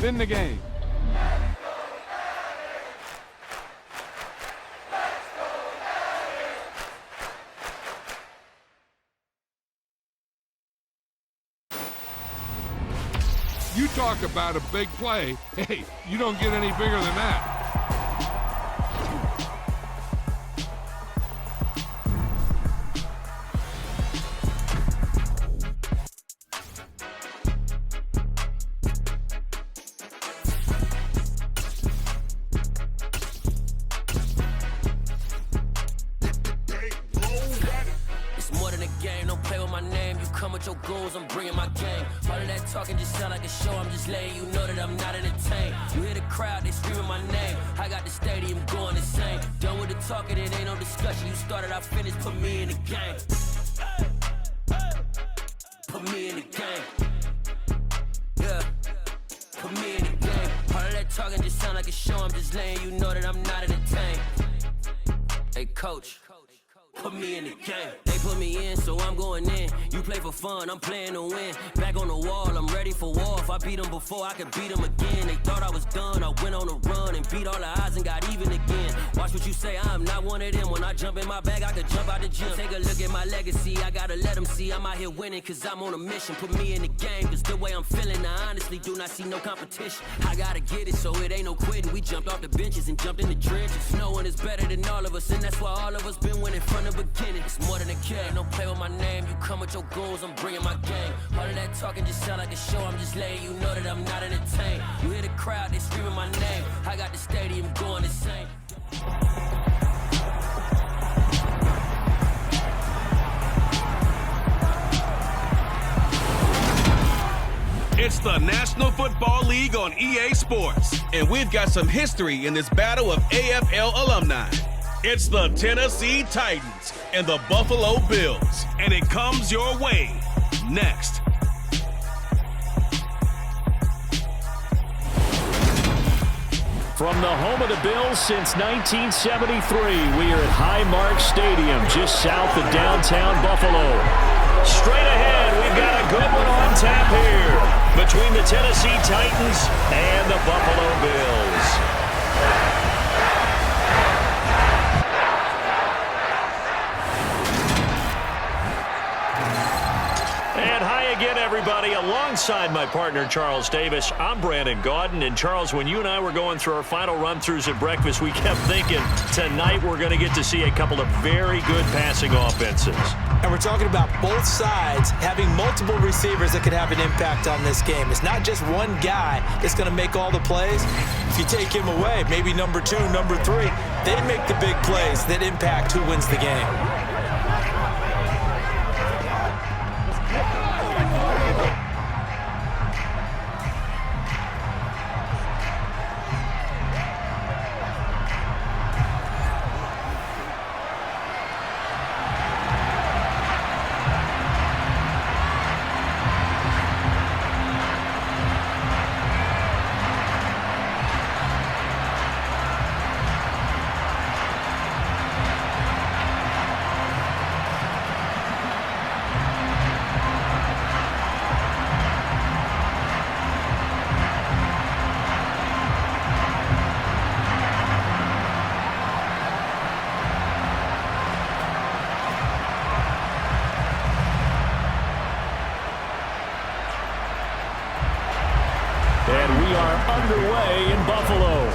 Win the game. You talk about a big play. Hey, you don't get any bigger than that. Your goals, I'm bringing my game. All of that talking just sound like a show. I'm just letting you know that I'm not entertained. You hear the crowd, they screaming my name. I got the stadium going insane. Done with the talking, it ain't no discussion. You started, I finished, put me in the game. Put me in the game. Yeah, put me in the game. All of that talking just sound like a show. I'm just letting you know that I'm not entertained. Hey, coach. Put me in the game. They put me in, so I'm going in. You play for fun, I'm playing to win. Back on the wall, I'm ready for war. If I beat them before, I could beat them again. They thought I was done, I went on a run and beat all the odds and got even again. Watch what you say, I'm not one of them. When I jump in my bag, I could jump out the gym. Take a look at my legacy, I gotta let them see I'm out here winning, cause I'm on a mission. Put me in the game, cause the way I'm feeling, I honestly do not see no competition. I gotta get it, so it ain't no quitting. We jumped off the benches and jumped in the trenches. No one is better than all of us, and that's why all of us been winning from the beginning. It's more than a game, don't play with my name. You come with your goals, I'm bringing my game. All of that talking just sound like a show. I'm just letting you know that I'm not entertained. You hear the crowd, they screaming my name. I got the stadium going insane. It's the National Football League on EA Sports, and we've got some history in this battle of AFL alumni. It's the Tennessee Titans and the Buffalo Bills, and it comes your way next. From the home of the Bills since 1973, we are at Highmark Stadium, just south of downtown Buffalo. Straight ahead, we've got a good one on tap here between the Tennessee Titans and the Buffalo Bills. Again, everybody, alongside my partner, Charles Davis, I'm Brandon Gaudin. And, Charles, when you and I were going through our final run-throughs at breakfast, we kept thinking tonight we're going to get to see a couple of very good passing offenses. And we're talking about both sides having multiple receivers that could have an impact on this game. It's not just one guy that's going to make all the plays. If you take him away, maybe number 2, number 3, they make the big plays that impact who wins the game. Underway in Buffalo.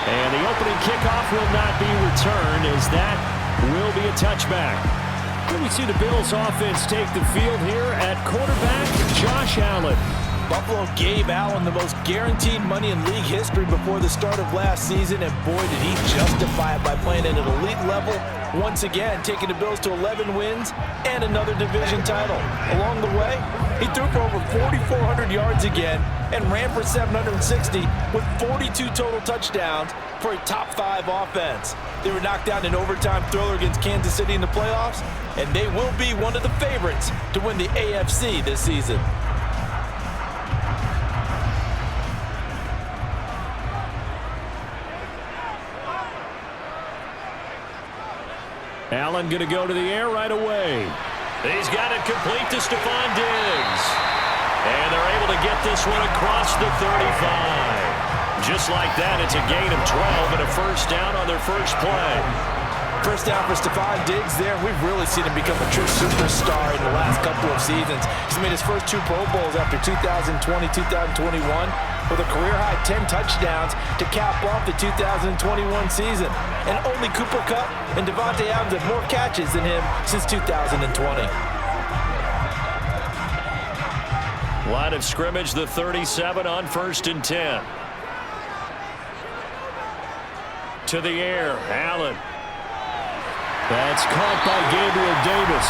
And the opening kickoff will not be returned, as that will be a touchback. Here we see the Bills offense take the field here at quarterback Josh Allen. Buffalo gave Allen the most guaranteed money in league history before the start of last season, and boy, did he justify it by playing at an elite level. Once again, taking the Bills to 11 wins and another division title. Along the way, he threw for over 4,400 yards again and ran for 760 with 42 total touchdowns for a top 5 offense. They were knocked down in overtime thriller against Kansas City in the playoffs, and they will be one of the favorites to win the AFC this season. Allen going to go to the air right away. He's got it complete to Stephon Diggs. And they're able to get this one across the 35. Just like that, it's a gain of 12 and a first down on their first play. First down for Stephon Diggs there. We've really seen him become a true superstar in the last couple of seasons. He's made his first 2 Pro Bowls after 2020, 2021 with a career-high 10 touchdowns to cap off the 2021 season. And only Cooper Kupp and Devontae Adams have more catches than him since 2020. Line of scrimmage, the 37 on 1st and 10. To the air, Allen. That's caught by Gabriel Davis.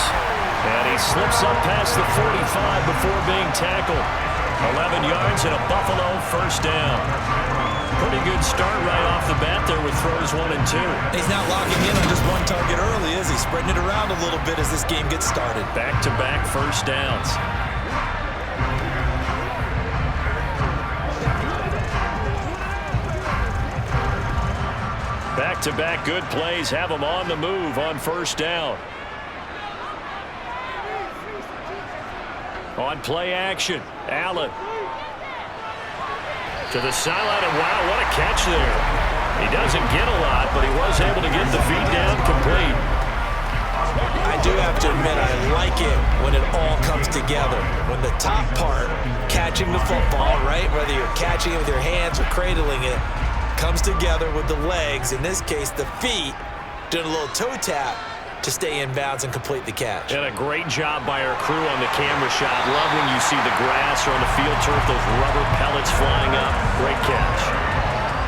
And he slips up past the 45 before being tackled. 11 yards and a Buffalo first down. Pretty good start right off the bat there with throws 1 and 2. He's not locking in on just one target early, is he? Spreading it around a little bit as this game gets started. Back-to-back first downs. Back-to-back good plays have them on the move on first down. On play action, Allen. To the sideline, and wow, what a catch there. He doesn't get a lot, but he was able to get the feed down complete. I do have to admit, I like it when it all comes together. When the top part, catching the football, right, whether you're catching it with your hands or cradling it, comes together with the legs, in this case the feet, doing a little toe tap to stay in bounds and complete the catch. And a great job by our crew on the camera shot. Love when you see the grass or on the field turf, those rubber pellets flying up. Great catch.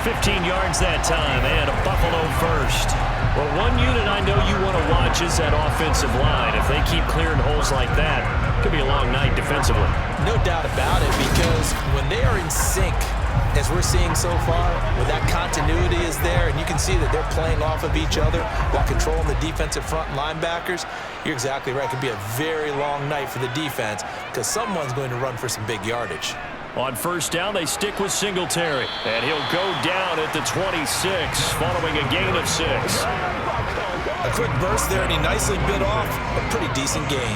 15 yards that time and a Buffalo first. Well, one unit I know you want to watch is that offensive line. If they keep clearing holes like that, it could be a long night defensively. No doubt about it, because when they are in sync, as we're seeing so far, when that continuity is there and you can see that they're playing off of each other while controlling the defensive front linebackers, you're exactly right. It could be a very long night for the defense because someone's going to run for some big yardage. On first down, they stick with Singletary. And he'll go down at the 26 following a gain of 6. A quick burst there, and he nicely bit off a pretty decent gain.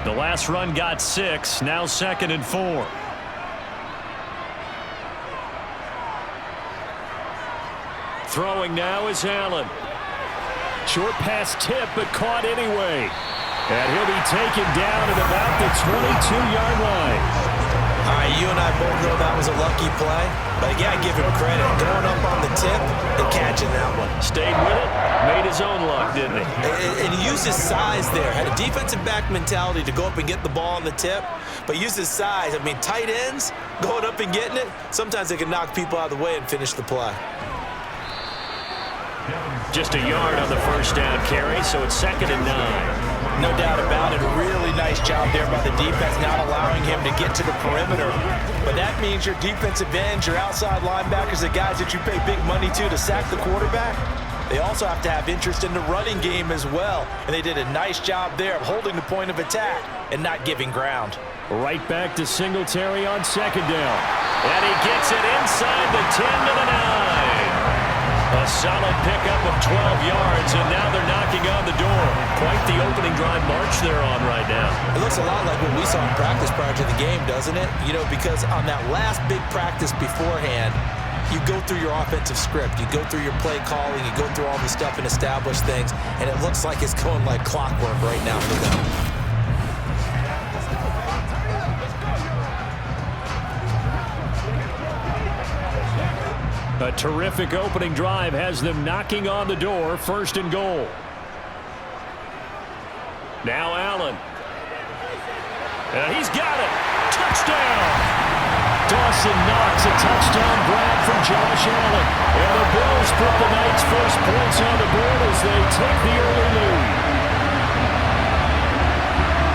The last run got 6, now 2nd and 4. Throwing now is Allen. Short pass tip, but caught anyway. And he'll be taken down at about the 22-yard line. All right, you and I both know that was a lucky play, but you got to give him credit. Going up on the tip and catching that one. Stayed with it, made his own luck, didn't he? And he used his size there. Had a defensive back mentality to go up and get the ball on the tip, but used his size. I mean, tight ends going up and getting it, sometimes they can knock people out of the way and finish the play. Just a yard on the first down carry, so it's 2nd and 9. No doubt about it. A really nice job there by the defense, not allowing him to get to the perimeter. But that means your defensive ends, your outside linebackers, the guys that you pay big money to sack the quarterback, they also have to have interest in the running game as well. And they did a nice job there of holding the point of attack and not giving ground. Right back to Singletary on 2nd down. And he gets it inside the 10 to the 9. A solid pickup of 12 yards, and now they're knocking on the door. Quite the opening drive march they're on right now. It looks a lot like what we saw in practice prior to the game, doesn't it? You know, because on that last big practice beforehand, you go through your offensive script, you go through your play calling, you go through all the stuff and establish things, and it looks like it's going like clockwork right now for them. A terrific opening drive has them knocking on the door, 1st and goal. Now Allen. And he's got it. Touchdown. Dawson Knox, a touchdown grab from Josh Allen. And the Bills put the night's first points on the board as they take the early lead.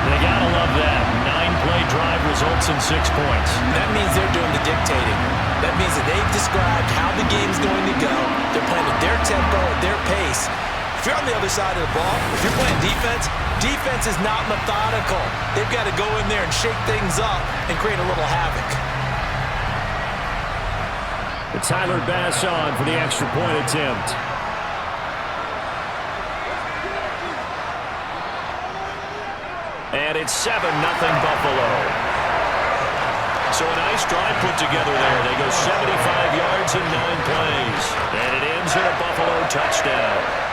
They gotta love that. 9-play drive results in 6 points. That means they're doing the dictating. That means that they've described how the game's going to go. They're playing at their tempo, at their pace. If you're on the other side of the ball, if you're playing defense, defense is not methodical. They've got to go in there and shake things up and create a little havoc. Tyler Bass on for the extra point attempt. And it's 7-0 Buffalo. So a nice drive put together there. They go 75 yards in 9 plays. And it ends in a Buffalo touchdown.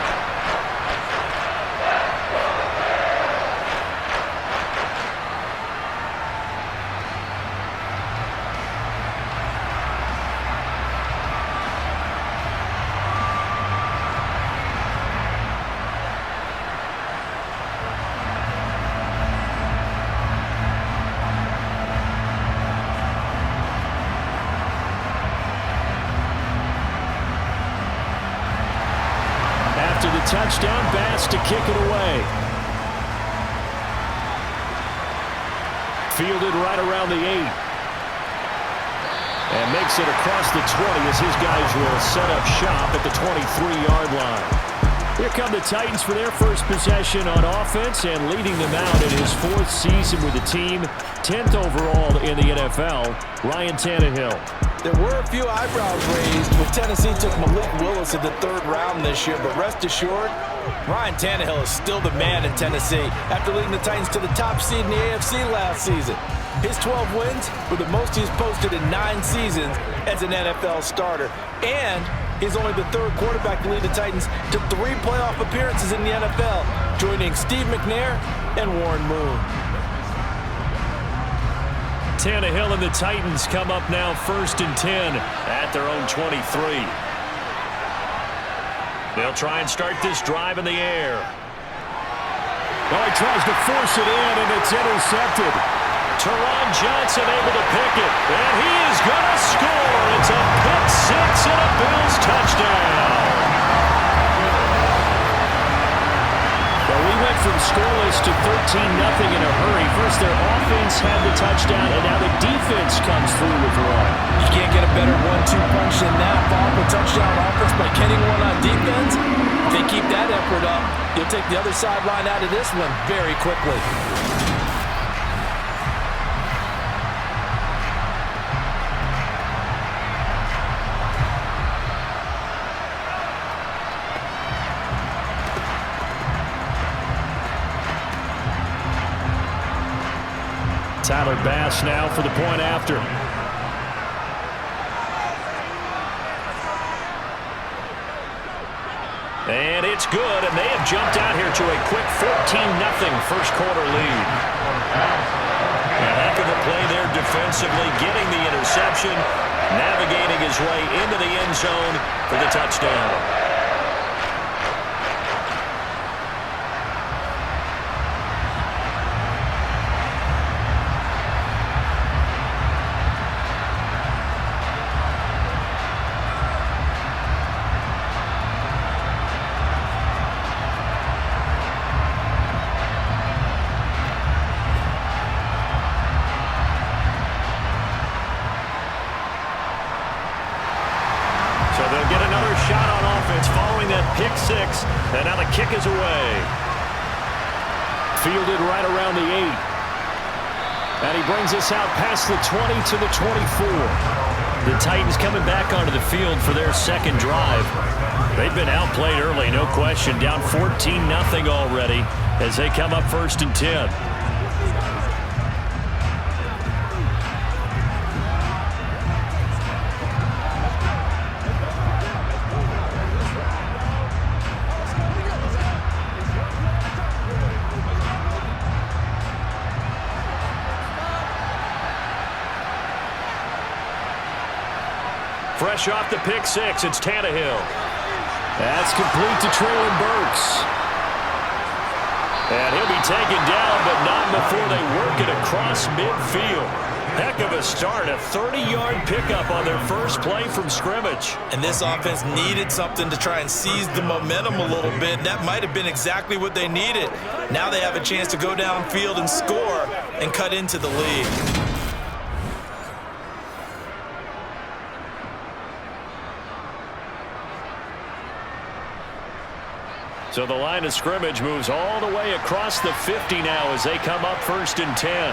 Touchdown, Bass to kick it away. Fielded right around the 8. And makes it across the 20 as his guys will set up shop at the 23-yard line. Here come the Titans for their first possession on offense, and leading them out in his 4th season with the team, 10th overall in the NFL, Ryan Tannehill. There were a few eyebrows raised when Tennessee took Malik Willis in the 3rd round this year, but rest assured, Ryan Tannehill is still the man in Tennessee after leading the Titans to the top seed in the AFC last season. His 12 wins were the most he's posted in 9 seasons as an NFL starter, and he's only the 3rd quarterback to lead the Titans to 3 playoff appearances in the NFL, joining Steve McNair and Warren Moon. Tannehill and the Titans come up now 1st and 10 at their own 23. They'll try and start this drive in the air. Oh, he tries to force it in, and it's intercepted. Teron Johnson able to pick it, and he is going to score. It's a pick 6 and a Bills touchdown. Well, we went from scoreless to 13-0 in a hurry. First, their offense had the touchdown, and now the defense comes through with one. You can't get a better 1-2 punch than that. Follow up a touchdown offense by getting one on defense. If they keep that effort up, you'll take the other sideline out of this one very quickly. Tyler Bass now for the point after. And it's good, and they have jumped out here to a quick 14-0 first quarter lead. A heck of a play there defensively, getting the interception, navigating his way into the end zone for the touchdown. Pick 6, and now the kick is away. Fielded right around the 8. And he brings us out past the 20 to the 24. The Titans coming back onto the field for their second drive. They've been outplayed early, no question. Down 14-0 already as they come up 1st and 10. Fresh off the pick 6, it's Tannehill. That's complete to Traylon Burks. And he'll be taken down, but not before they work it across midfield. Heck of a start, a 30-yard pickup on their first play from scrimmage. And this offense needed something to try and seize the momentum a little bit. That might have been exactly what they needed. Now they have a chance to go downfield and score and cut into the lead. So the line of scrimmage moves all the way across the 50 now as they come up 1st and 10.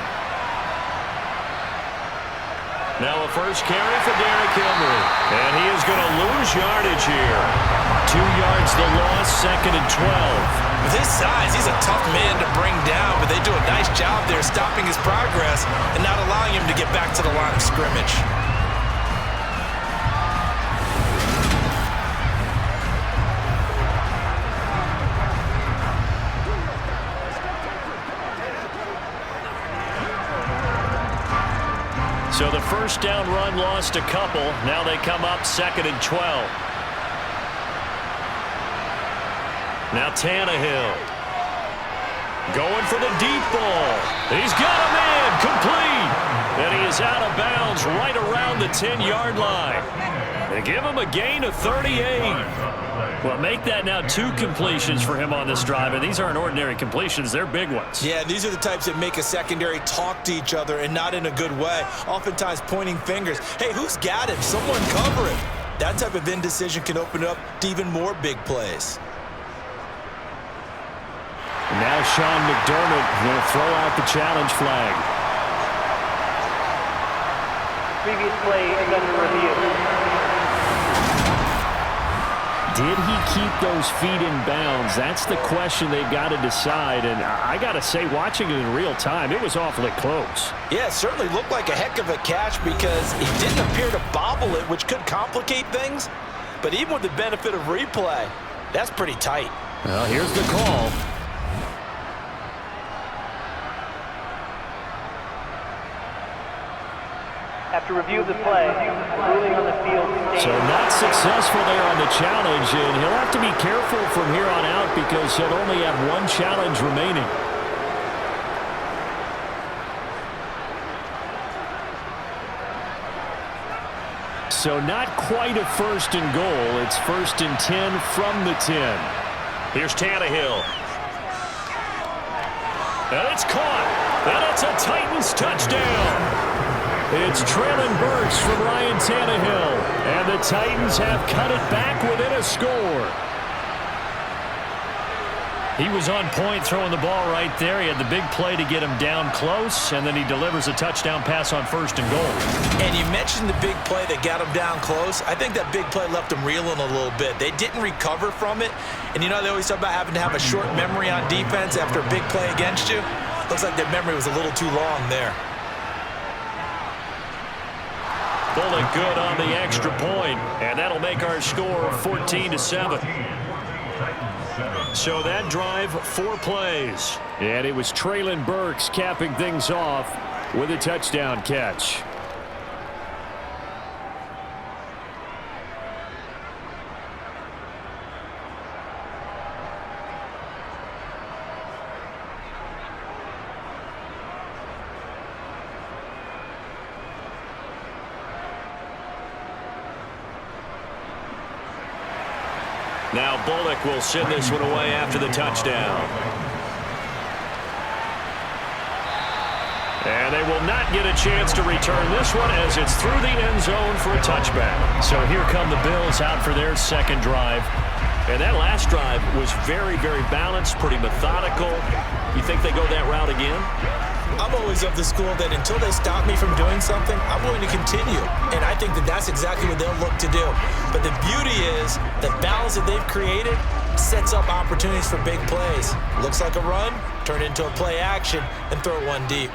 Now a first carry for Derrick Henry. And he is going to lose yardage here. 2 yards the loss, 2nd and 12. With his size, he's a tough man to bring down, but they do a nice job there stopping his progress and not allowing him to get back to the line of scrimmage. So the first down run lost a couple. Now they come up 2nd and 12. Now Tannehill. Going for the deep ball. He's got him in. Complete. And he is out of bounds right around the 10-yard line. They give him a gain of 38. Well, make that now 2 completions for him on this drive, and these aren't ordinary completions. They're big ones. Yeah, these are the types that make a secondary talk to each other and not in a good way, oftentimes pointing fingers. Hey, who's got him? Someone cover him. That type of indecision can open up to even more big plays. And now Sean McDermott will throw out the challenge flag. Previous play is under review. Did he keep those feet in bounds? That's the question they've got to decide. And I got to say, watching it in real time, it was awfully close. Yeah, it certainly looked like a heck of a catch because he didn't appear to bobble it, which could complicate things. But even with the benefit of replay, that's pretty tight. Well, here's the call. After review of the play, ruling on the field stands. So not successful there on the challenge, and he'll have to be careful from here on out because he'll only have 1 challenge remaining. So not quite a 1st and goal. It's 1st and 10 from the 10. Here's Tannehill. And it's caught. And it's a Titans touchdown. It's Treylon Burks from Ryan Tannehill. And the Titans have cut it back within a score. He was on point throwing the ball right there. He had the big play to get him down close, and then he delivers a touchdown pass on 1st and goal. And you mentioned the big play that got him down close. I think that big play left him reeling a little bit. They didn't recover from it. And you know, they always talk about having to have a short memory on defense after a big play against you. Looks like their memory was a little too long there. Bullock good on the extra point, and that'll make our score 14-7. So that drive, 4 plays. And it was Treylon Burks capping things off with a touchdown catch. Now Bullock will send this one away after the touchdown. And they will not get a chance to return this one as it's through the end zone for a touchback. So here come the Bills out for their 2nd drive. And that last drive was very, very balanced, pretty methodical. You think they go that route again? I'm always of the school that until they stop me from doing something, I'm going to continue. And I think that that's exactly what they'll look to do. But the beauty is the balance that they've created sets up opportunities for big plays. Looks like a run, turn it into a play action, and throw it one deep.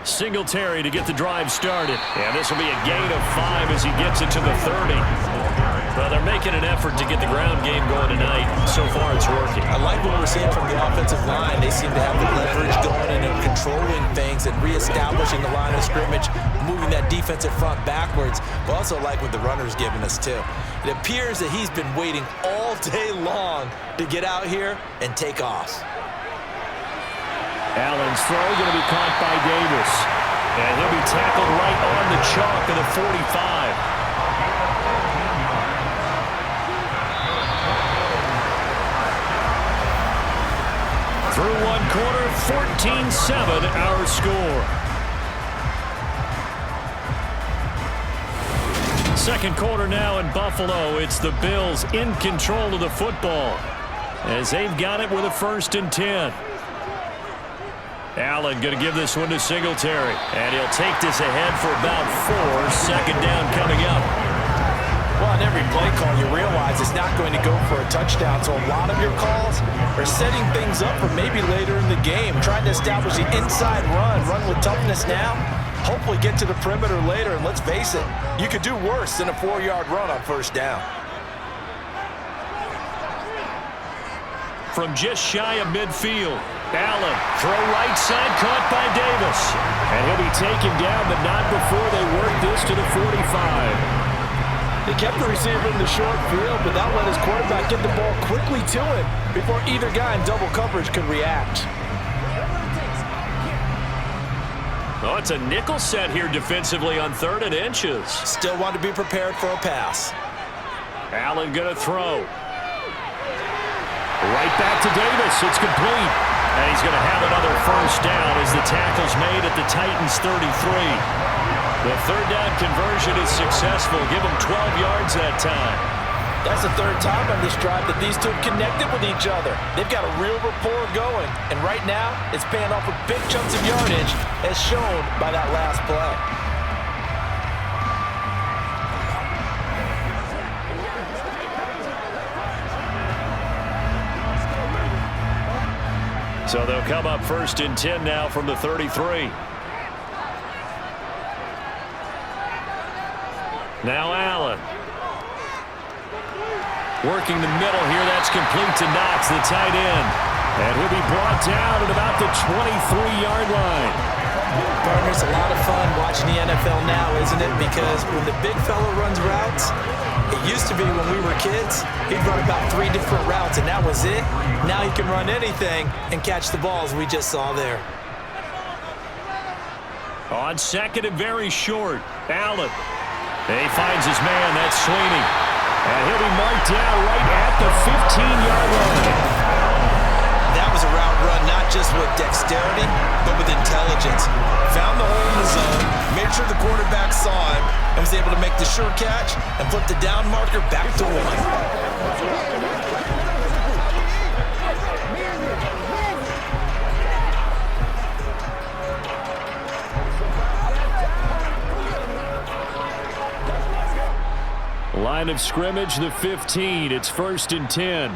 Singletary to get the drive started. And this will be a gain of 5 as he gets it to the 30. Well, they're making an effort to get the ground game going tonight. So far, it's working. I like what we're seeing from the offensive line. They seem to have the leverage going and they're controlling things and reestablishing the line of scrimmage, moving that defensive front backwards. But also like what the runner's giving us, too. It appears that he's been waiting all day long to get out here and take off. Allen's throw going to be caught by Davis. And he'll be tackled right on the chalk of the 45. Through 1 quarter, 14-7 our score. 2nd quarter now in Buffalo. It's the Bills in control of the football as they've got it with a 1st and 10. Allen going to give this one to Singletary. And he'll take this ahead for about 4. Second down coming up. Well, on every play call, you realize it's not going to go for a touchdown. So a lot of your calls are setting things up for maybe later in the game, trying to establish the inside run with toughness now, hopefully get to the perimeter later. And let's face it, you could do worse than a 4-yard run on first down. From just shy of midfield, Allen, throw right side, caught by Davis. And he'll be taken down, but not before they work this to the 45. They kept the receiver in the short field, but that let his quarterback get the ball quickly to him before either guy in double coverage could react. Oh, it's a nickel set here defensively on 3rd and inches. Still want to be prepared for a pass. Allen going to throw. Right back to Davis. It's complete. And he's going to have another first down as the tackle's made at the Titans' 33. The 3rd down conversion is successful. Give them 12 yards that time. That's the 3rd time on this drive that these two have connected with each other. They've got a real rapport going. And right now, it's paying off with big chunks of yardage as shown by that last play. So they'll come up 1st and 10 now from the 33. Now Allen. Working the middle here. That's complete to Knox, the tight end. And he'll be brought down at about the 23-yard line. Partners, a lot of fun watching the NFL now, isn't it? Because when the big fella runs routes, it used to be when we were kids, he'd run about 3 different routes, and that was it. Now he can run anything and catch the balls we just saw there. On 2nd and very short, Allen. He finds his man. That's Sweeney. And he'll be marked down right at the 15-yard line. That was a route run not just with dexterity, but with intelligence. Found the hole in the zone, made sure the quarterback saw him, and was able to make the sure catch and flip the down marker back to 1. Line of scrimmage, the 15. It's 1st and 10.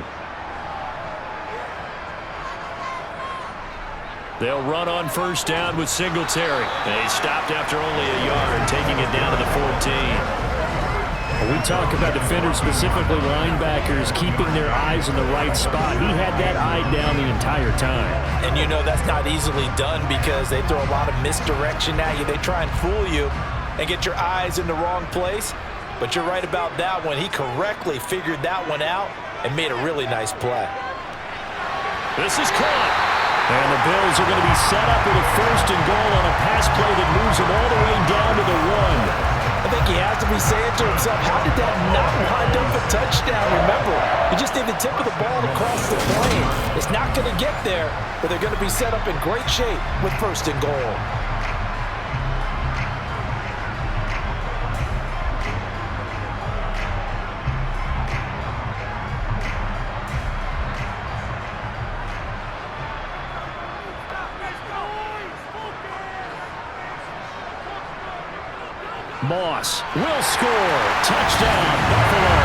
They'll run on first down with Singletary. And he stopped after only a yard, taking it down to the 14. We talk about defenders, specifically linebackers, keeping their eyes in the right spot. He had that eye down the entire time. And you know that's not easily done because they throw a lot of misdirection at you. They try and fool you and get your eyes in the wrong place. But you're right about that one. He correctly figured that one out and made a really nice play. This is caught. And the Bills are going to be set up with a 1st and goal on a pass play that moves them all the way down to the 1. I think he has to be saying to himself, how did that not wind up a touchdown? Remember, you just need the tip of the ball across the plane. It's not going to get there, but they're going to be set up in great shape with 1st and goal. Moss will score. Touchdown, Buffalo.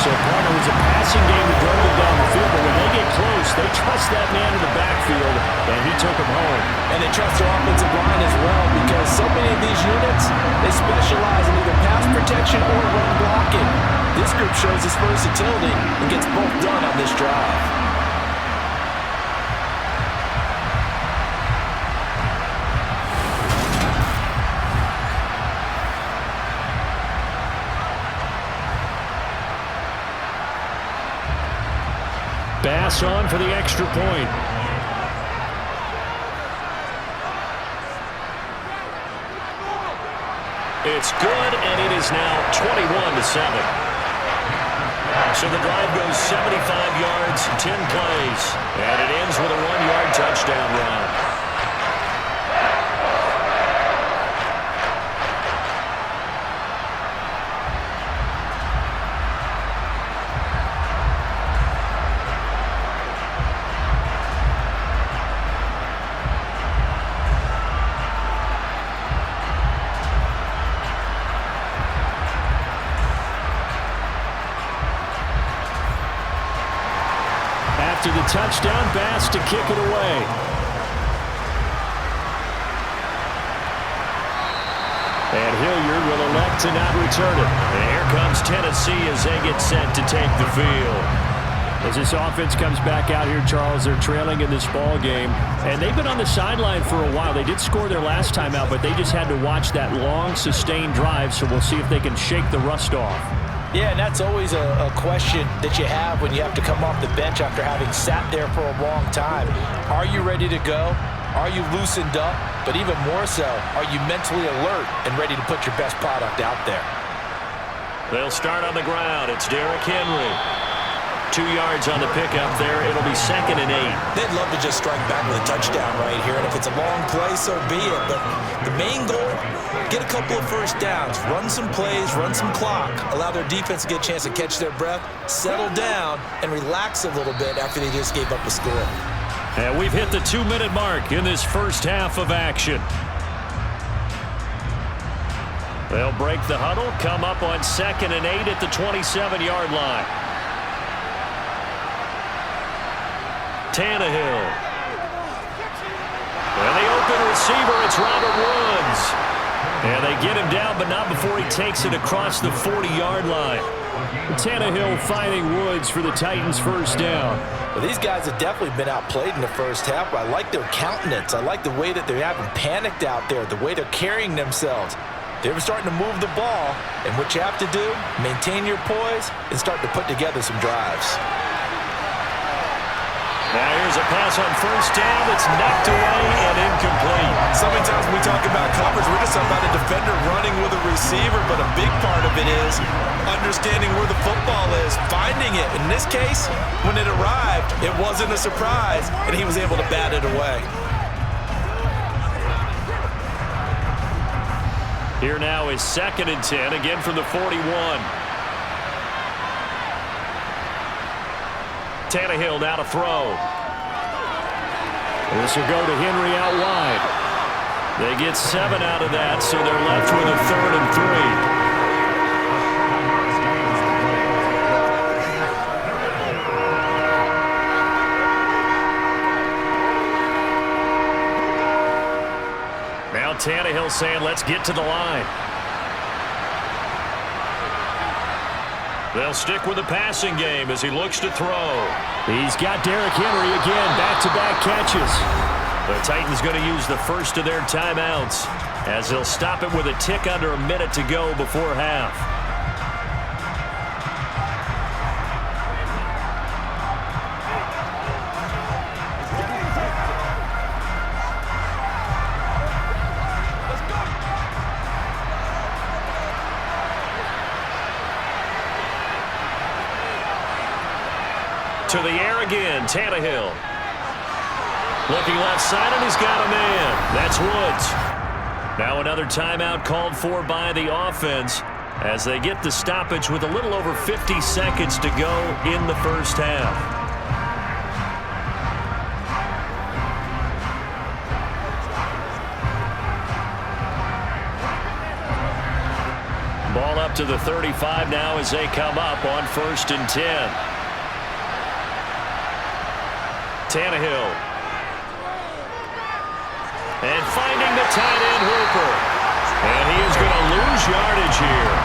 So, partner, it was a passing game that drove them down the field, but when they get close, they trust that man in the backfield, and he took them home. And they trust their offensive line as well because so many of these units, they specialize in either pass protection or run blocking. This group shows its versatility and gets both done on this drive. Bass on for the extra point. It's good, and it is now 21-7. So the drive goes 75 yards, 10 plays, and it ends with a 1-yard touchdown run. after the touchdown. Bass to kick it away. And Hilliard will elect to not return it. And here comes Tennessee as they get set to take the field. As this offense comes back out here, Charles, they're trailing in this ball game. And they've been on the sideline for a while. They did score their last time out, but they just had to watch that long, sustained drive. So we'll see if they can shake the rust off. Yeah, and that's always a question that you have when you have to come off the bench after having sat there for a long time. Are you ready to go? Are you loosened up? But even more so, are you mentally alert and ready to put your best product out there? They'll start on the ground. It's Derrick Henry. 2 yards on the pickup there. It'll be 2nd and 8. They'd love to just strike back with a touchdown right here, and if it's a long play, so be it. But the main goal, get a couple of first downs, run some plays, run some clock, allow their defense to get a chance to catch their breath, settle down, and relax a little bit after they just gave up a score. And we've hit the 2-minute mark in this first half of action. They'll break the huddle, come up on 2nd and 8 at the 27-yard line. Tannehill. And the open receiver, it's Robert Woods. And they get him down, but not before he takes it across the 40-yard line. Tannehill finding Woods for the Titans' first down. Well, these guys have definitely been outplayed in the first half, but I like their countenance. I like the way that they haven't panicked out there, the way they're carrying themselves. They're starting to move the ball, and what you have to do, maintain your poise and start to put together some drives. Now here's a pass on first down that's knocked away and incomplete. So many times when we talk about coverage, we're just about a defender running with a receiver, but a big part of it is understanding where the football is, finding it. In this case, when it arrived, it wasn't a surprise, and he was able to bat it away. Here now is 2nd and 10, again from the 41. Tannehill now to throw. This will go to Henry out wide. They get 7 out of that, so they're left with a 3rd and 3. Now Tannehill saying, let's get to the line. They'll stick with the passing game as he looks to throw. He's got Derrick Henry again, back-to-back catches. The Titans going to use the first of their timeouts as they'll stop it with a tick under a minute to go before half. To the air again, Tannehill. Looking left side, and he's got a man. That's Woods. Now another timeout called for by the offense as they get the stoppage with a little over 50 seconds to go in the first half. Ball up to the 35 now as they come up on 1st and 10. Tannehill. And finding the tight end Hooper. And he is going to lose yardage here.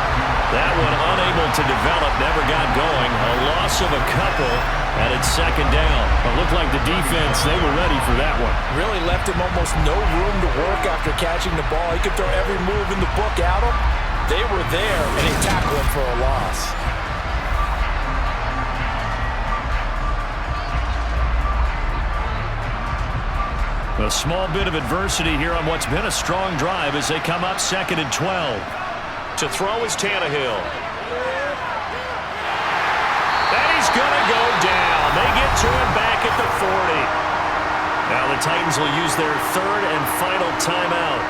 That one unable to develop, never got going. A loss of a couple, and it's 2nd down. It looked like the defense, they were ready for that one. Really left him almost no room to work after catching the ball. He could throw every move in the book at him. They were there, and he tackled him for a loss. A small bit of adversity here on what's been a strong drive as they come up 2nd and 12. To throw is Tannehill. And he's going to go down. They get to him back at the 40. Now the Titans will use their 3rd and final timeout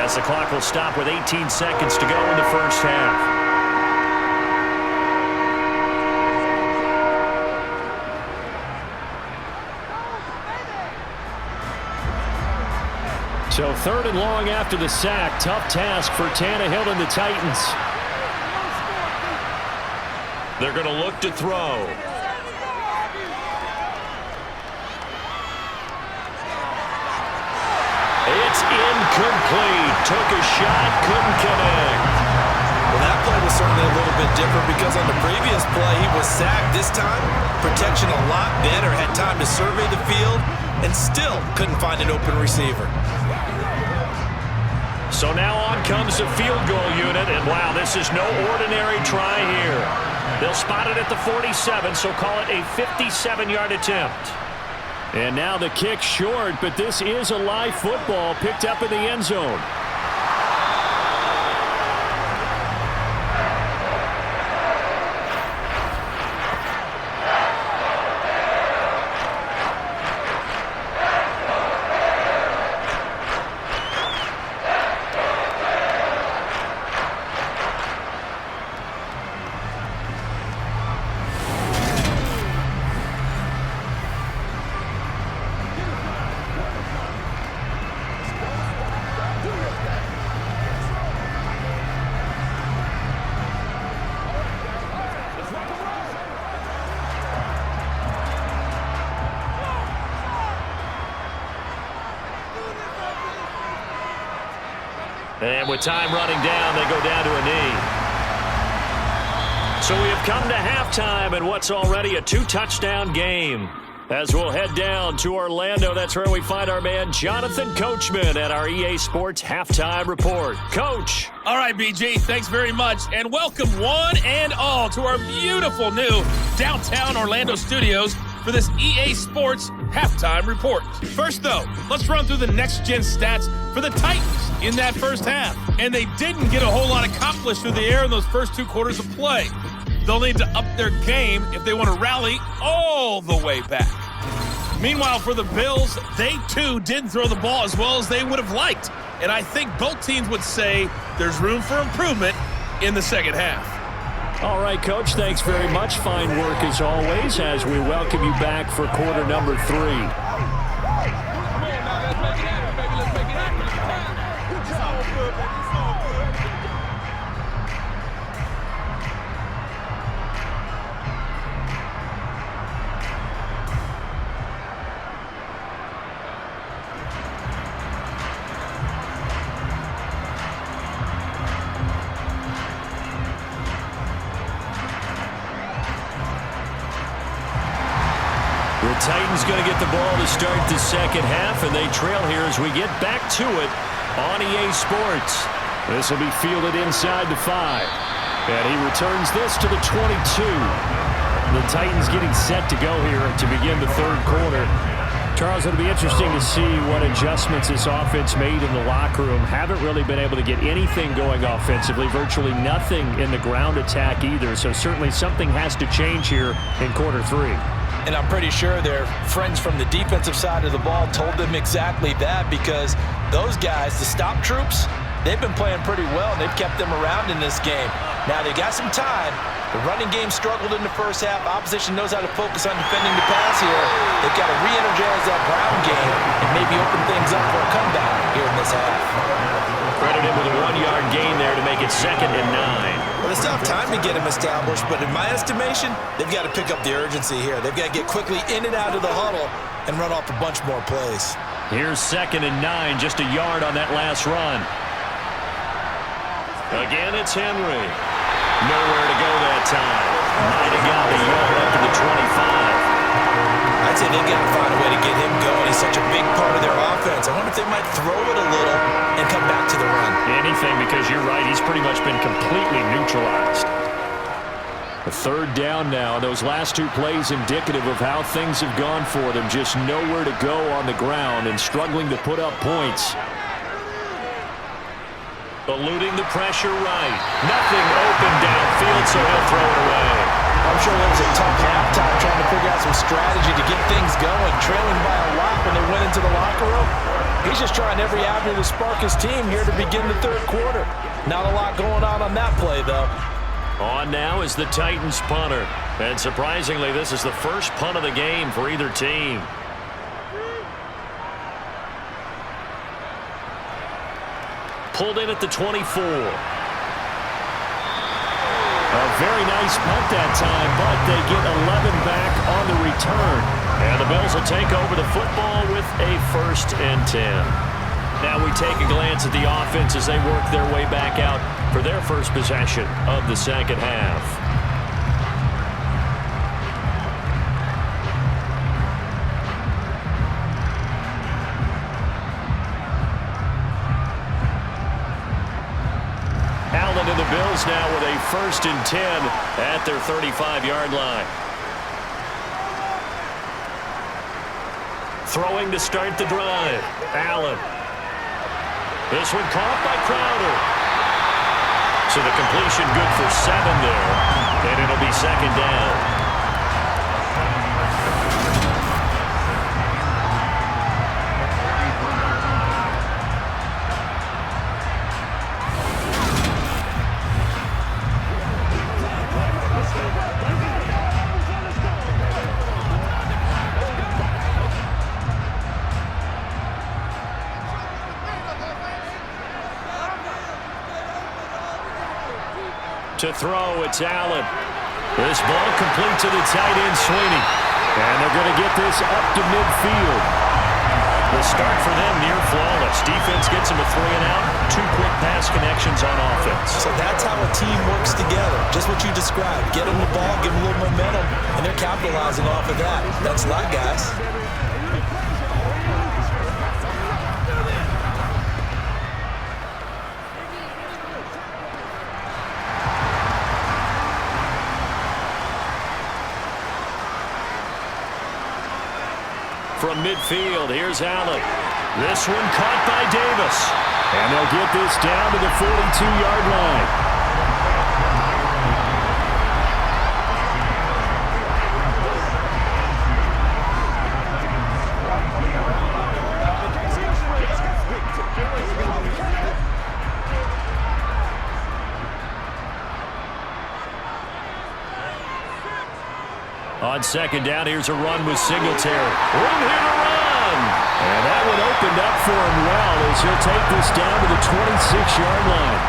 as the clock will stop with 18 seconds to go in the first half. So 3rd and long after the sack. Tough task for Tannehill and the Titans. They're going to look to throw. Incomplete. Took a shot, couldn't connect. Well, that play was certainly a little bit different because on the previous play, he was sacked. This time, protection a lot better. Had time to survey the field and still couldn't find an open receiver. So now on comes the field goal unit, and wow, this is no ordinary try here. They'll spot it at the 47, so call it a 57-yard attempt. And now the kick short, but this is a live football picked up in the end zone. And with time running down, they go down to a knee. So we have come to halftime in what's already a 2-touchdown game. As we'll head down to Orlando, that's where we find our man Jonathan Coachman at our EA Sports Halftime Report. Coach. All right, BG, thanks very much. And welcome one and all to our beautiful new downtown Orlando studios for this EA Sports Halftime Report. First, though, let's run through the next-gen stats for the Titans in that first half. And they didn't get a whole lot accomplished through the air in those first 2 quarters of play. They'll need to up their game if they want to rally all the way back. Meanwhile, for the Bills, they too didn't throw the ball as well as they would have liked. And I think both teams would say there's room for improvement in the second half. All right, Coach, thanks very much. Fine work as always as we welcome you back for quarter number 3. The Titans going to get the ball to start the second half, and they trail here as we get back to it on EA Sports. This will be fielded inside the 5. And he returns this to the 22. The Titans getting set to go here to begin the third quarter. Charles, it'll be interesting to see what adjustments this offense made in the locker room. Haven't really been able to get anything going offensively, virtually nothing in the ground attack either. So certainly something has to change here in quarter 3. And I'm pretty sure their friends from the defensive side of the ball told them exactly that, because those guys, the stop troops, they've been playing pretty well. They've kept them around in this game. Now they got some time. The running game struggled in the first half. Opposition knows how to focus on defending the pass here. They've got to re-energize that ground game and maybe open things up for a comeback here in this half. Credited with a 1-yard gain there to make it 2nd and 9. Well, they still have time to get him established, but in my estimation, they've got to pick up the urgency here. They've got to get quickly in and out of the huddle and run off a bunch more plays. Here's 2nd and 9, just a yard on that last run. Again, it's Henry. Nowhere to go that time. Might have got the yard up to the 25. I'd say they've got to find a way to get him going. He's such a big part of their offense. I wonder if they might throw it a little and come back to the run. Anything, because you're right. He's pretty much been completely neutralized. A third down now. Those last 2 plays indicative of how things have gone for them. Just nowhere to go on the ground and struggling to put up points. Eluding the pressure right. Nothing open downfield, so he'll throw it away. I'm sure that was a tough halftime trying to figure out some strategy to get things going. Trailing by a lot when they went into the locker room. He's just trying every avenue to spark his team here to begin the third quarter. Not a lot going on that play, though. On now is the Titans punter. And surprisingly, this is the first punt of the game for either team. Pulled in at the 24. A very nice punt that time, but they get 11 back on the return. And the Bills will take over the football with a 1st and 10. Now we take a glance at the offense as they work their way back out for their first possession of the second half. Allen and the Bills now with a 1st and 10 at their 35-yard line. Throwing to start the drive. Allen. This one caught by Crowder. So the completion good for 7 there. And it'll be 2nd down. To throw, it's Allen. This ball complete to the tight end, Sweeney. And they're going to get this up to midfield. The start for them near flawless. Defense gets them a 3-and-out. 2 quick pass connections on offense. So that's how a team works together. Just what you described. Get them the ball, give them a little momentum, and they're capitalizing off of that. That's a lot, guys. From midfield, here's Allen. This one caught by Davis. And they'll get this down to the 42-yard line. On 2nd down, here's a run with Singletary. Room here to run. And that one opened up for him well as he'll take this down to the 26-yard line.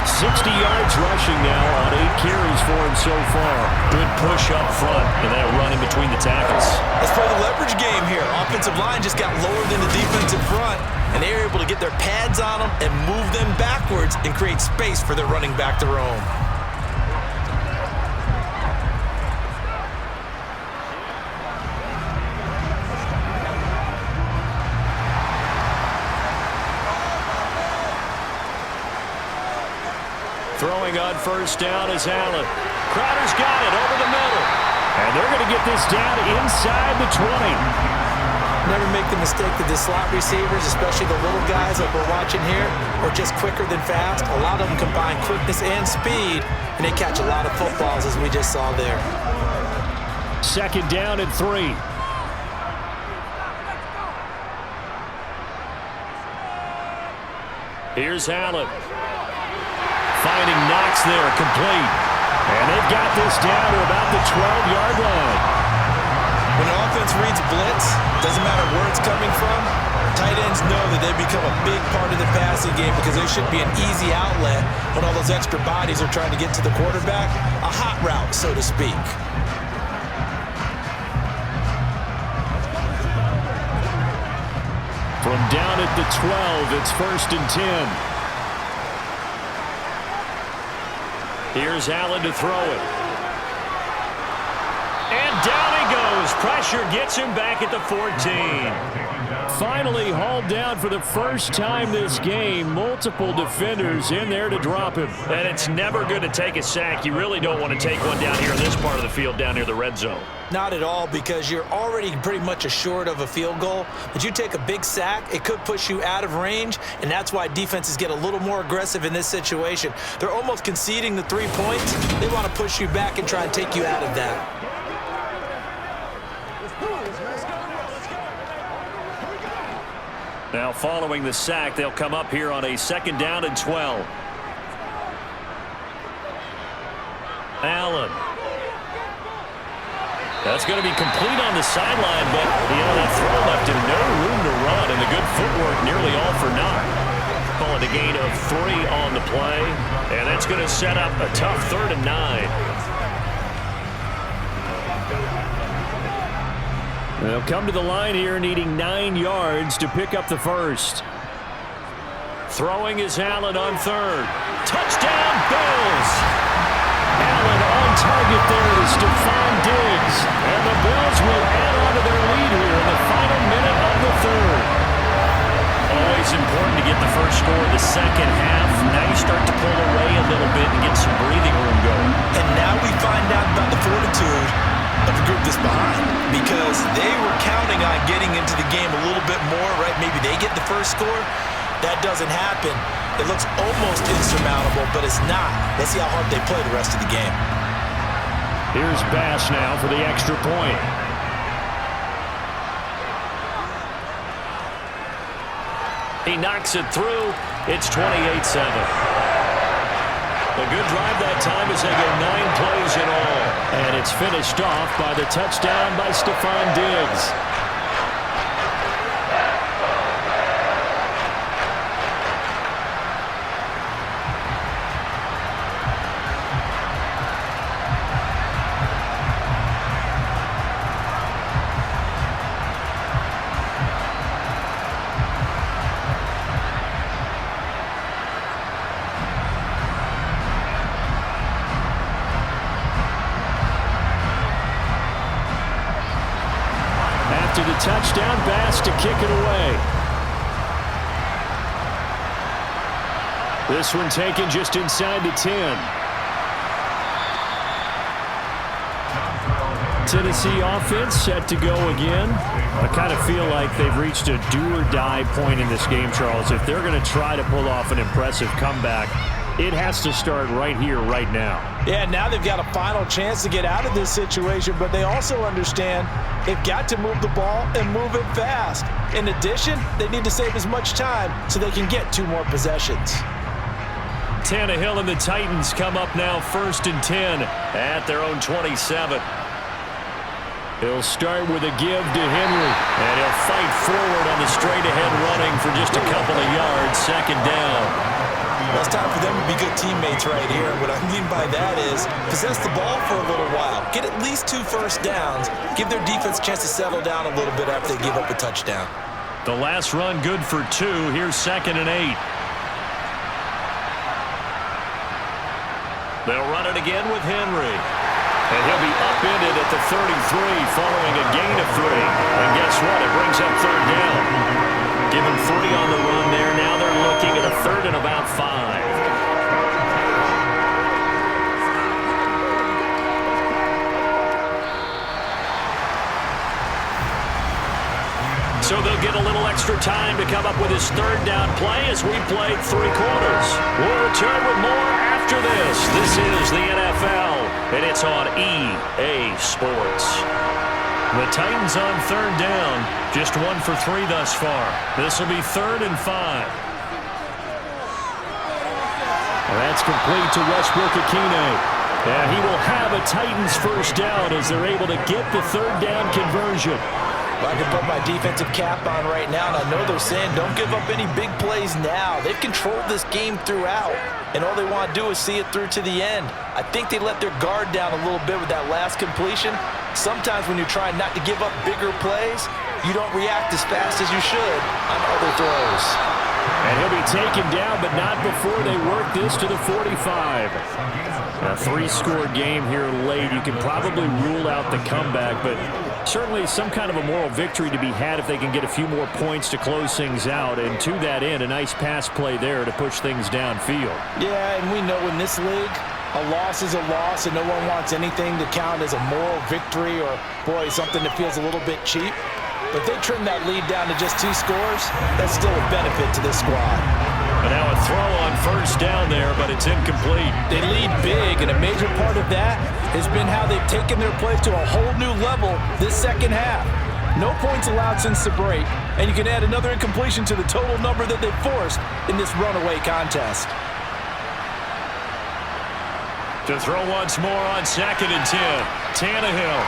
60 yards rushing now on 8 carries for him so far. Good push up front and that run in between the tackles. Let's play the leverage game here. Offensive line just got lower than the defensive front, and they were able to get their pads on them and move them backwards and create space for their running back to roam. Throwing on 1st down is Allen. Crowder's got it over the middle. And they're going to get this down inside the 20. Never make the mistake that the slot receivers, especially the little guys like we're watching here, are just quicker than fast. A lot of them combine quickness and speed, and they catch a lot of footballs, as we just saw there. 2nd down and 3. Here's Allen. Finding Knox there, complete. And they've got this down to about the 12-yard line. When an offense reads blitz, doesn't matter where it's coming from, tight ends know that they become a big part of the passing game because there should be an easy outlet when all those extra bodies are trying to get to the quarterback. A hot route, so to speak. From down at the 12, it's 1st and 10. Here's Allen to throw it. And down he goes. Pressure gets him back at the 14. Finally hauled down for the first time this game. Multiple defenders in there to drop him. And it's never good to take a sack. You really don't want to take one down here in this part of the field, down near the red zone. Not at all, because you're already pretty much assured of a field goal. But you take a big sack, it could push you out of range, and that's why defenses get a little more aggressive in this situation. They're almost conceding the 3 points. They want to push you back and try and take you out of that. Now following the sack, they'll come up here on a 2nd down and 12. Allen. That's going to be complete on the sideline, but that throw left him no room to run, and the good footwork nearly all for naught. Call it a gain of 3 on the play, and that's going to set up a tough 3rd and 9. They'll come to the line here needing 9 yards to pick up the first. Throwing is Allen on third. Touchdown, Bills! Allen on target there to Stephon Diggs. And the Bills will add on to their lead here in the final minute of the third. Always important to get the first score of the second half. Now you start to pull away a little bit and get some breathing room going. And now we find out about the fortitude of the group that's behind, because they were counting on getting into the game a little bit more, right? Maybe they get the first score. That doesn't happen. It looks almost insurmountable, but it's not. Let's see how hard they play the rest of the game. Here's Bass now for the extra point. He knocks it through. It's 28-7. A good drive that time as they go 9 plays in all. And it's finished off by the touchdown by Stephon Diggs. After the touchdown, Bass to kick it away. This one taken just inside the 10. Tennessee offense set to go again. I kind of feel like they've reached a do-or-die point in this game, Charles. If they're going to try to pull off an impressive comeback, it has to start right here, right now. Yeah, now they've got a final chance to get out of this situation, but they also understand they've got to move the ball and move it fast. In addition, they need to save as much time so they can get 2 more possessions. Tannehill and the Titans come up now 1st and 10 at their own 27. He'll start with a give to Henry, and he'll fight forward on the straight-ahead running for just a couple of yards, 2nd down. Well, it's time for them to be good teammates right here. What I mean by that is possess the ball for a little while. Get at least 2 first downs. Give their defense a chance to settle down a little bit after they give up a touchdown. The last run good for 2. Here's 2nd and 8. They'll run it again with Henry. And he'll be upended at the 33 following a gain of 3. And guess what? It brings up 3rd down. Give him 3 on the run there. Now they're looking at a 3rd and about 5. So they'll get a little extra time to come up with his 3rd down play as we played 3 quarters. We'll return with more after this. This is the NFL, and it's on EA Sports. The Titans on 3rd down, just 1 for 3 thus far. This will be 3rd and 5. That's complete to Westbrook-Ikhine. And he will have a Titans 1st down as they're able to get the 3rd down conversion. Well, I can put my defensive cap on right now, and I know they're saying don't give up any big plays now. They've controlled this game throughout, and all they want to do is see it through to the end. I think they let their guard down a little bit with that last completion. Sometimes when you're trying not to give up bigger plays, you don't react as fast as you should on other throws. And he'll be taken down, but not before they work this to the 45. A 3-score game here late. You can probably rule out the comeback, but certainly some kind of a moral victory to be had if they can get a few more points to close things out. And to that end, a nice pass play there to push things downfield. Yeah, and we know in this league, a loss is a loss, and no one wants anything to count as a moral victory or, boy, something that feels a little bit cheap. But if they trim that lead down to just 2 scores, that's still a benefit to this squad. And now a throw on 1st down there, but it's incomplete. They lead big, and a major part of that has been how they've taken their play to a whole new level this 2nd half. No points allowed since the break, and you can add another incompletion to the total number that they've forced in this runaway contest. To throw once more on 2nd and 10. Tannehill.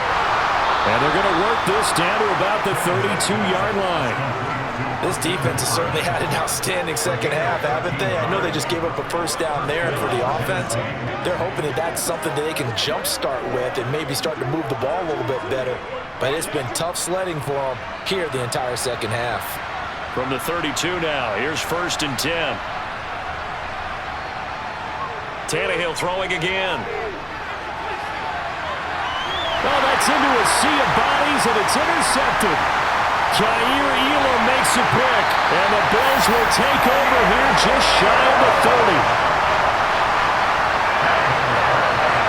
And they're going to work this down to about the 32-yard line. This defense has certainly had an outstanding 2nd half, haven't they? I know they just gave up a 1st down there, and for the offense, they're hoping that that's something that they can jumpstart with and maybe start to move the ball a little bit better. But it's been tough sledding for them here the entire 2nd half. From the 32 now, here's 1st and 10. Tannehill throwing again. Oh, that's into a sea of bodies, and it's intercepted. Jair Elam makes a pick, and the Bills will take over here just shy of the 30.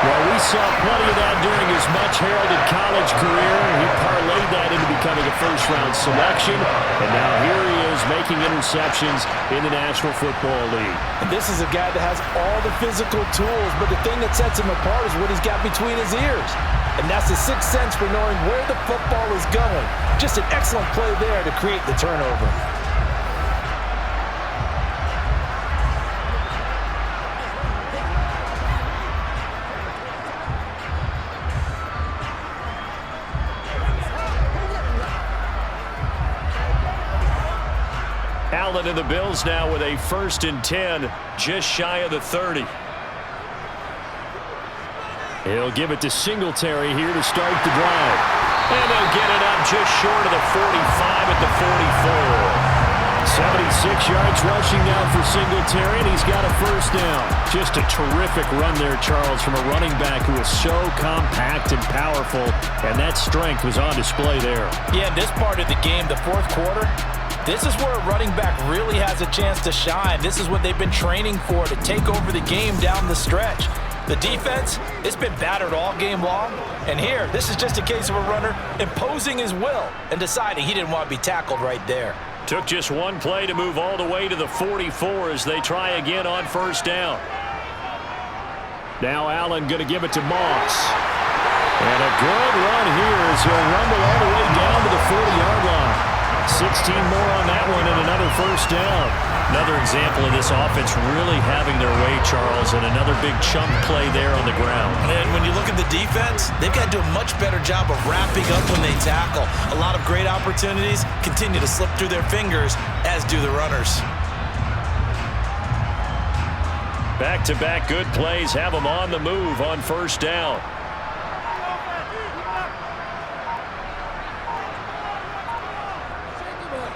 Well, we saw plenty of that during his much-heralded college career. He parlayed that into becoming a first-round selection, and now here he is making interceptions in the National Football League. And this is a guy that has all the physical tools, but the thing that sets him apart is what he's got between his ears. And that's the sixth sense for knowing where the football is going. Just an excellent play there to create the turnover. Allen and the Bills now with a 1st and 10, just shy of the 30. He'll give it to Singletary here to start the drive. And they'll get it up just short of the 45 at the 44. 76 yards rushing now for Singletary, and he's got a 1st down. Just a terrific run there, Charles, from a running back who is so compact and powerful, and that strength was on display there. Yeah, this part of the game, the fourth quarter, this is where a running back really has a chance to shine. This is what they've been training for, to take over the game down the stretch. The defense, it's been battered all game long. And here, this is just a case of a runner imposing his will and deciding he didn't want to be tackled right there. Took just one play to move all the way to the 44 as they try again on 1st down. Now Allen going to give it to Moss. And a good run here as he'll rumble all the way down to the 40-yard line. 16 more on that one and another 1st down. Another example of this offense really having their way, Charles, and another big chunk play there on the ground. And when you look at the defense, they've got to do a much better job of wrapping up when they tackle. A lot of great opportunities continue to slip through their fingers, as do the runners. Back-to-back good plays have them on the move on 1st down.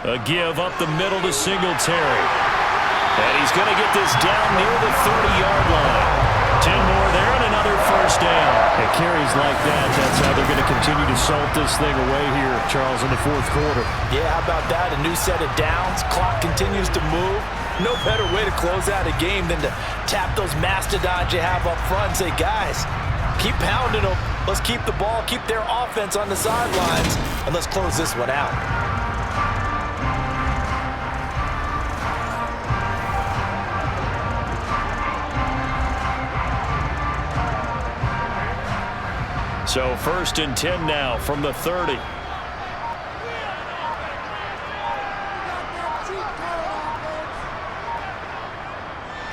A give up the middle to Singletary. And he's going to get this down near the 30-yard line. 10 more there and another 1st down. At carries like that, that's how they're going to continue to salt this thing away here, Charles, in the 4th quarter. Yeah, how about that? A new set of downs. Clock continues to move. No better way to close out a game than to tap those mastodons you have up front and say, guys, keep pounding them. Let's keep the ball, keep their offense on the sidelines, and let's close this one out. So 1st and 10 now from the 30.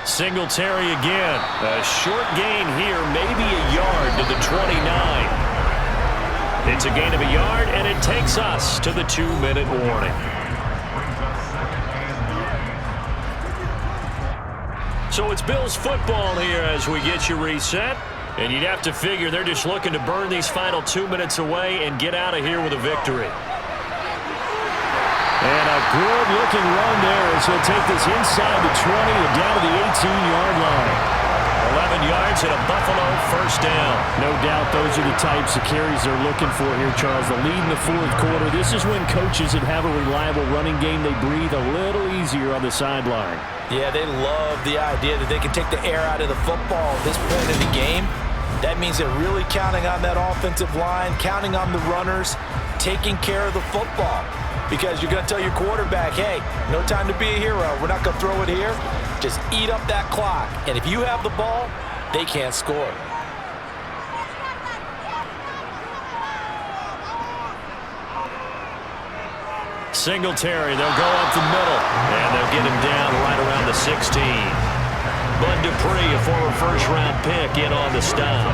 Singletary again. A short gain here, maybe a yard to the 29. It's a gain of a yard, and it takes us to the 2-minute warning. So it's Bills football here as we get you reset. And you'd have to figure they're just looking to burn these final 2 minutes away and get out of here with a victory. And a good-looking run there as he'll take this inside the 20 and down to the 18-yard line. 11 yards and a Buffalo 1st down. No doubt those are the types of carries they're looking for here, Charles. The lead in the 4th quarter. This is when coaches that have a reliable running game, they breathe a little easier on the sideline. Yeah, they love the idea that they can take the air out of the football at this point in the game. That means they're really counting on that offensive line, counting on the runners, taking care of the football. Because you're going to tell your quarterback, hey, no time to be a hero. We're not going to throw it here. Just eat up that clock. And if you have the ball, they can't score. Singletary, they'll go up the middle, and they'll get him down right around the 16. Bud Dupree, a former 1st-round pick, in on the stop.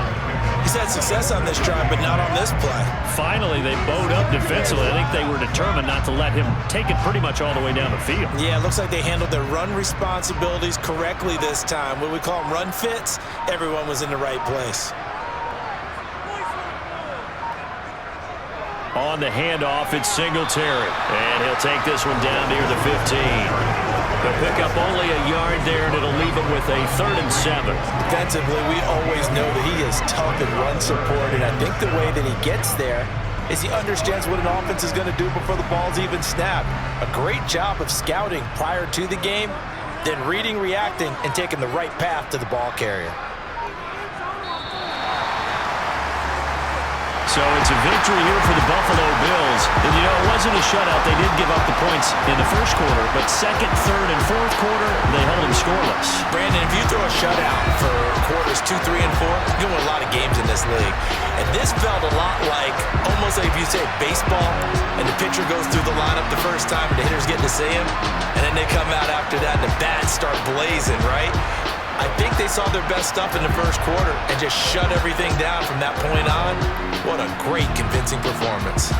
He's had success on this drive, but not on this play. Finally, they bowed up defensively. I think they were determined not to let him take it pretty much all the way down the field. Yeah, it looks like they handled their run responsibilities correctly this time. What we call them run fits, everyone was in the right place. On the handoff, it's Singletary. And he'll take this one down near the 15. They'll pick up only a yard there, and it'll leave them with a 3rd and 7. Defensively, we always know that he is tough in run support, and I think the way that he gets there is he understands what an offense is going to do before the ball's even snapped. A great job of scouting prior to the game, then reading, reacting, and taking the right path to the ball carrier. So it's a victory here for the Buffalo Bills. And, you know, it wasn't a shutout. They did give up the points in the first quarter, but second, third, and fourth quarter, they held them scoreless. Brandon, if you throw a shutout for quarters 2, 3, and 4, you win a lot of games in this league. And this felt a lot like, almost like if you say baseball, and the pitcher goes through the lineup the first time, and the hitters get to see him, and then they come out after that, and the bats start blazing, right? I think they saw their best stuff in the first quarter and just shut everything down from that point on. What a great, convincing performance.